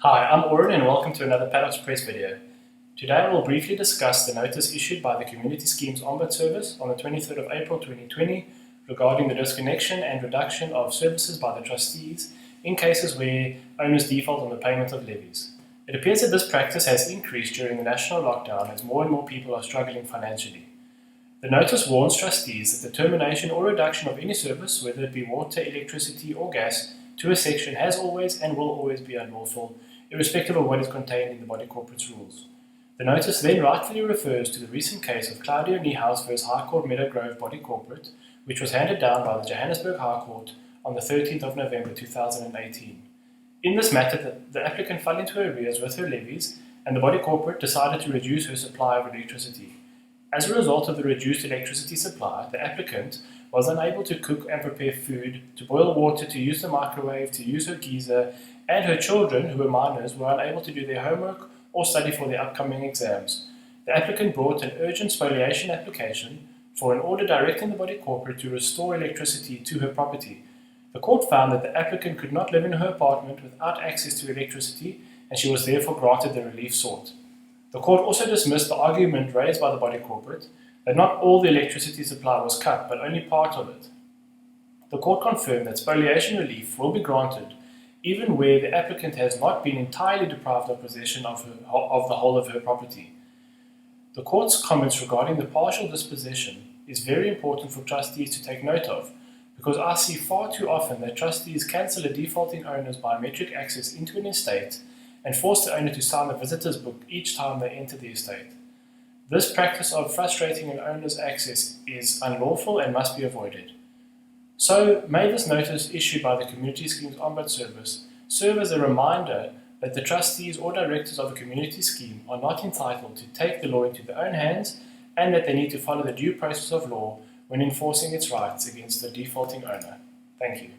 Hi, I'm Auren and welcome to another Paddocks Press video. Today I will briefly discuss the notice issued by the Community Schemes Ombud Service on the 23rd of April 2020 regarding the disconnection and reduction of services by the trustees in cases where owners default on the payment of levies. It appears that this practice has increased during the national lockdown as more and more people are struggling financially. The notice warns trustees that the termination or reduction of any service, whether it be water, electricity or gas, to a section has always and will always be unlawful, irrespective of what is contained in the body corporate's rules. The notice then rightfully refers to the recent case of Claudio Niehaus vs High Court Meadow Grove Body Corporate, which was handed down by the Johannesburg High Court on the 13th of November 2018. In this matter, the applicant fell into arrears with her levies, and the body corporate decided to reduce her supply of electricity. As a result of the reduced electricity supply, the applicant was unable to cook and prepare food, to boil water, to use the microwave, to use her geyser, and her children, who were minors, were unable to do their homework or study for their upcoming exams. The applicant brought an urgent spoliation application for an order directing the body corporate to restore electricity to her property. The court found that the applicant could not live in her apartment without access to electricity, and she was therefore granted the relief sought. The court also dismissed the argument raised by the body corporate that not all the electricity supply was cut, but only part of it. The court confirmed that spoliation relief will be granted even where the applicant has not been entirely deprived of possession of the whole of her property. The court's comments regarding the partial dispossession is very important for trustees to take note of, because I see far too often that trustees cancel a defaulting owner's biometric access into an estate and force the owner to sign the visitor's book each time they enter the estate. This practice of frustrating an owner's access is unlawful and must be avoided. So, may this notice issued by the Community Schemes Ombud Service serve as a reminder that the trustees or directors of a community scheme are not entitled to take the law into their own hands, and that they need to follow the due process of law when enforcing its rights against the defaulting owner. Thank you.